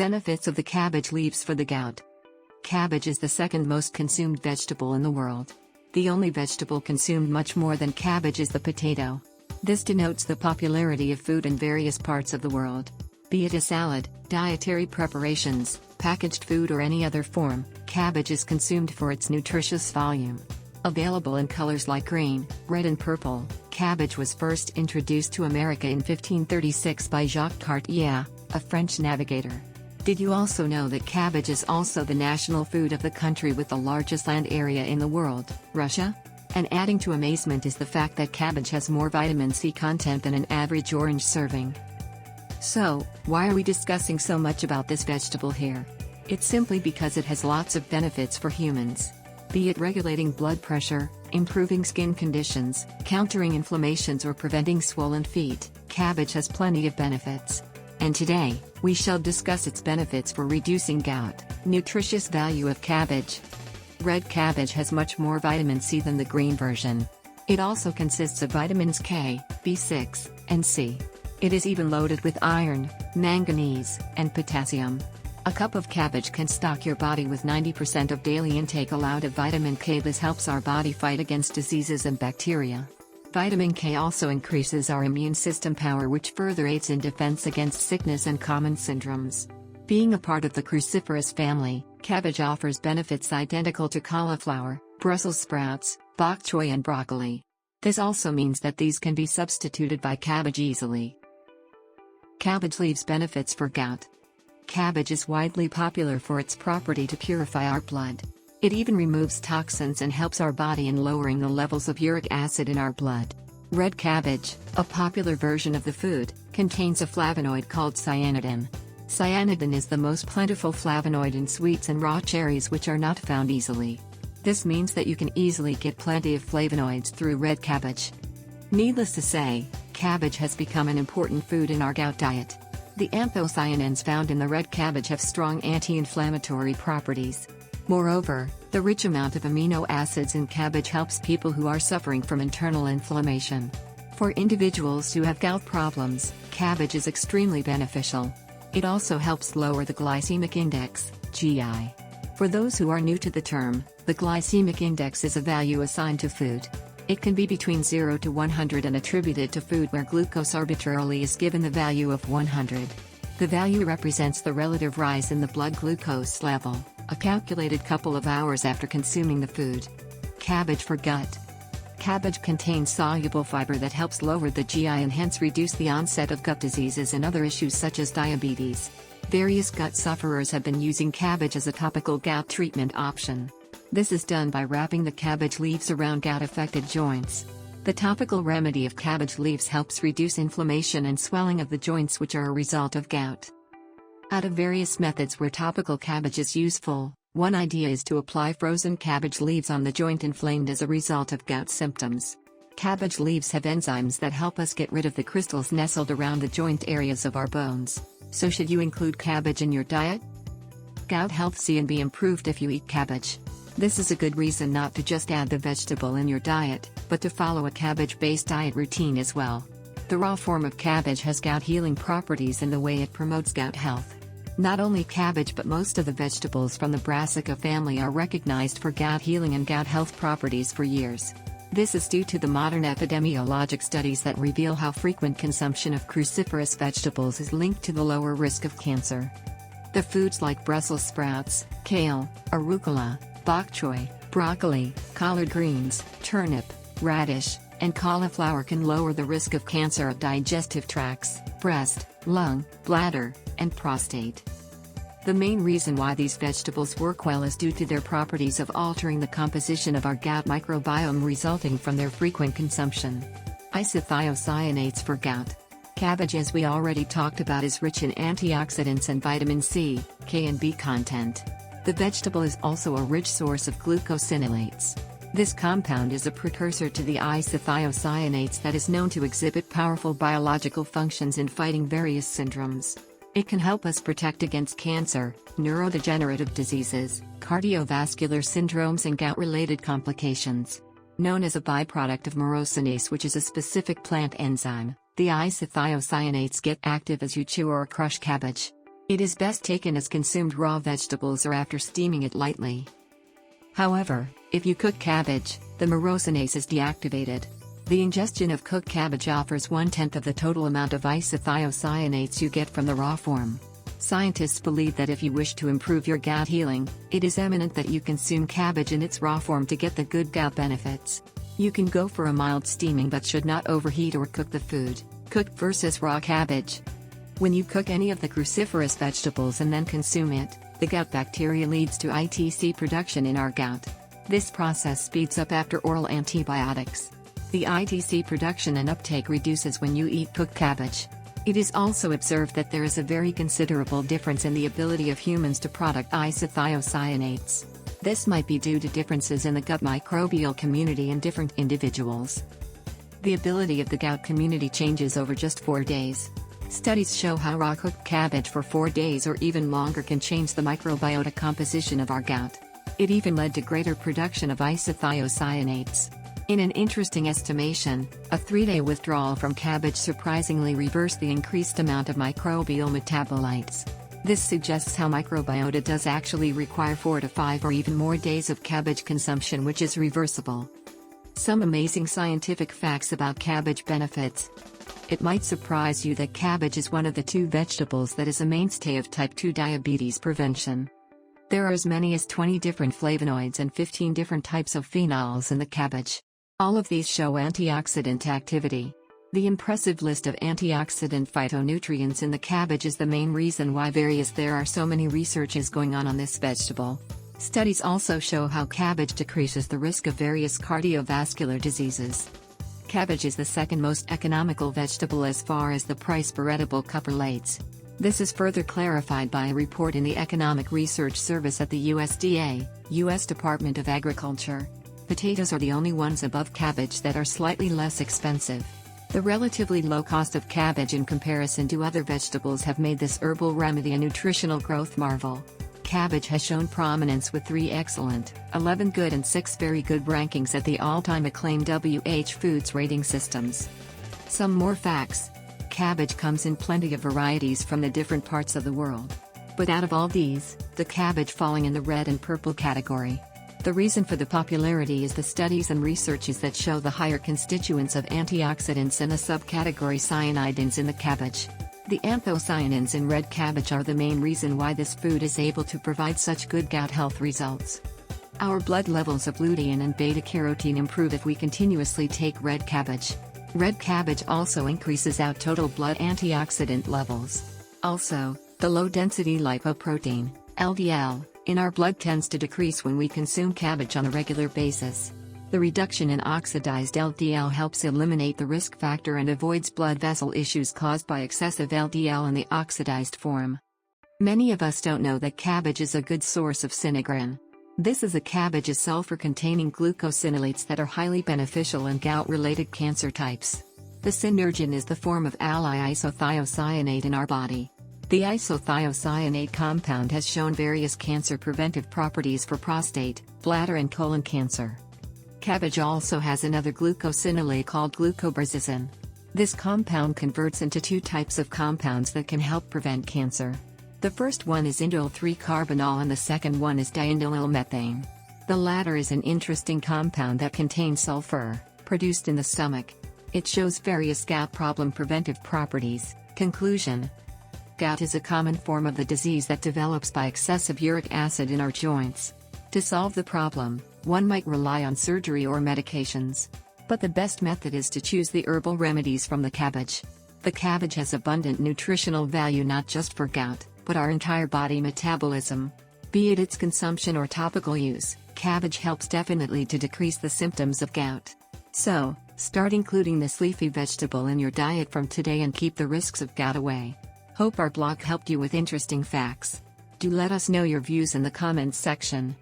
Benefits of the cabbage leaves for the gout. Cabbage is the second most consumed vegetable in the world. The only vegetable consumed much more than cabbage is the potato. This denotes the popularity of food in various parts of the world. Be it a salad, dietary preparations, packaged food or any other form, cabbage is consumed for its nutritious volume. Available in colors like green, red and purple, cabbage was first introduced to America in 1536 by Jacques Cartier, a French navigator. Did you also know that cabbage is also the national food of the country with the largest land area in the world, Russia? And adding to amazement is the fact that cabbage has more vitamin C content than an average orange serving. So, why are we discussing so much about this vegetable here? It's simply because it has lots of benefits for humans. Be it regulating blood pressure, improving skin conditions, countering inflammations or preventing swollen feet, cabbage has plenty of benefits. And today, we shall discuss its benefits for reducing gout. Nutritious value of cabbage. Red cabbage has much more vitamin C than the green version. It also consists of vitamins K, B6, and C. It is even loaded with iron, manganese, and potassium. A cup of cabbage can stock your body with 90% of daily intake allowed of vitamin K. This helps our body fight against diseases and bacteria. Vitamin K also increases our immune system power, which further aids in defense against sickness and common syndromes. Being a part of the cruciferous family, cabbage offers benefits identical to cauliflower, Brussels sprouts, bok choy and broccoli. This also means that these can be substituted by cabbage easily. Cabbage leaves benefits for gout. Cabbage is widely popular for its property to purify our blood. It even removes toxins and helps our body in lowering the levels of uric acid in our blood. Red cabbage, a popular version of the food, contains a flavonoid called cyanidin. Cyanidin is the most plentiful flavonoid in sweets and raw cherries, which are not found easily. This means that you can easily get plenty of flavonoids through red cabbage. Needless to say, cabbage has become an important food in our gout diet. The anthocyanins found in the red cabbage have strong anti-inflammatory properties. Moreover, the rich amount of amino acids in cabbage helps people who are suffering from internal inflammation. For individuals who have gout problems, cabbage is extremely beneficial. It also helps lower the glycemic index, GI. For those who are new to the term, the glycemic index is a value assigned to food. It can be between 0 to 100 and attributed to food where glucose arbitrarily is given the value of 100. The value represents the relative rise in the blood glucose level, a calculated couple of hours after consuming the food. Cabbage for gut. Cabbage contains soluble fiber that helps lower the GI and hence reduce the onset of gut diseases and other issues such as diabetes. Various gut sufferers have been using cabbage as a topical gout treatment option. This is done by wrapping the cabbage leaves around gout-affected joints. The topical remedy of cabbage leaves helps reduce inflammation and swelling of the joints which are a result of gout. Out of various methods where topical cabbage is useful, one idea is to apply frozen cabbage leaves on the joint inflamed as a result of gout symptoms. Cabbage leaves have enzymes that help us get rid of the crystals nestled around the joint areas of our bones. So should you include cabbage in your diet? Gout health can be improved if you eat cabbage. This is a good reason not to just add the vegetable in your diet, but to follow a cabbage-based diet routine as well. The raw form of cabbage has gout healing properties in the way it promotes gout health. Not only cabbage but most of the vegetables from the brassica family are recognized for gout healing and gout health properties for years. This is due to the modern epidemiologic studies that reveal how frequent consumption of cruciferous vegetables is linked to the lower risk of cancer. The foods like Brussels sprouts, kale, arugula, bok choy, broccoli, collard greens, turnip, radish, and cauliflower can lower the risk of cancer of digestive tracts, breast, lung, bladder, and prostate. The main reason why these vegetables work well is due to their properties of altering the composition of our gout microbiome resulting from their frequent consumption. Isothiocyanates for gout. Cabbage, as we already talked about, is rich in antioxidants and vitamin C, K and B content. The vegetable is also a rich source of glucosinolates. This compound is a precursor to the isothiocyanates that is known to exhibit powerful biological functions in fighting various syndromes. It can help us protect against cancer, neurodegenerative diseases, cardiovascular syndromes and gout-related complications. Known as a byproduct of myrosinase, which is a specific plant enzyme, the isothiocyanates get active as you chew or crush cabbage. It is best taken as consumed raw vegetables or after steaming it lightly. However, if you cook cabbage, the myrosinase is deactivated. The ingestion of cooked cabbage offers 1/10 of the total amount of isothiocyanates you get from the raw form. Scientists believe that if you wish to improve your gout healing, it is eminent that you consume cabbage in its raw form to get the good gout benefits. You can go for a mild steaming but should not overheat or cook the food. Cooked versus raw cabbage. When you cook any of the cruciferous vegetables and then consume it, the gout bacteria leads to ITC production in our gout. This process speeds up after oral antibiotics. The ITC production and uptake reduces when you eat cooked cabbage. It is also observed that there is a very considerable difference in the ability of humans to produce isothiocyanates. This might be due to differences in the gut microbial community in different individuals. The ability of the gout community changes over just 4 days. Studies show how raw cooked cabbage for 4 days or even longer can change the microbiota composition of our gout. It even led to greater production of isothiocyanates. In an interesting estimation, a 3-day withdrawal from cabbage surprisingly reversed the increased amount of microbial metabolites. This suggests how microbiota does actually require 4 to 5 or even more days of cabbage consumption, which is reversible. Some amazing scientific facts about cabbage benefits. It might surprise you that cabbage is one of the 2 vegetables that is a mainstay of type 2 diabetes prevention. There are as many as 20 different flavonoids and 15 different types of phenols in the cabbage. All of these show antioxidant activity. The impressive list of antioxidant phytonutrients in the cabbage is the main reason why there are so many researches going on this vegetable. Studies also show how cabbage decreases the risk of various cardiovascular diseases. Cabbage is the second most economical vegetable as far as the price per edible cup relates. This is further clarified by a report in the Economic Research Service at the USDA, U.S. Department of Agriculture. Potatoes are the only ones above cabbage that are slightly less expensive. The relatively low cost of cabbage in comparison to other vegetables have made this herbal remedy a nutritional growth marvel. Cabbage has shown prominence with 3 excellent, 11 good and 6 very good rankings at the all-time acclaimed WH Foods rating systems. Some more facts. Cabbage comes in plenty of varieties from the different parts of the world. But out of all these, the cabbage falling in the red and purple category. The reason for the popularity is the studies and researches that show the higher constituents of antioxidants and the subcategory cyanidins in the cabbage. The anthocyanins in red cabbage are the main reason why this food is able to provide such good gout health results. Our blood levels of lutein and beta-carotene improve if we continuously take red cabbage. Red cabbage also increases our total blood antioxidant levels. Also, the low-density lipoprotein, LDL, in our blood tends to decrease when we consume cabbage on a regular basis. The reduction in oxidized LDL helps eliminate the risk factor and avoids blood vessel issues caused by excessive LDL in the oxidized form. Many of us don't know that cabbage is a good source of synergin. This is a cabbage's sulfur-containing glucosinolates that are highly beneficial in gout-related cancer types. The synergin is the form of ally isothiocyanate in our body. The isothiocyanate compound has shown various cancer-preventive properties for prostate, bladder and colon cancer. Cabbage also has another glucosinolate called glucoberzizin. This compound converts into 2 types of compounds that can help prevent cancer. The first one is indole-3-carbinol and the second one is diindolylmethane. The latter is an interesting compound that contains sulfur, produced in the stomach. It shows various gout problem preventive properties. Conclusion: gout is a common form of the disease that develops by excessive uric acid in our joints. To solve the problem, one might rely on surgery or medications. But the best method is to choose the herbal remedies from the cabbage. The cabbage has abundant nutritional value not just for gout, but our entire body metabolism. Be it its consumption or topical use, cabbage helps definitely to decrease the symptoms of gout. So, start including this leafy vegetable in your diet from today and keep the risks of gout away. Hope our blog helped you with interesting facts. Do let us know your views in the comments section.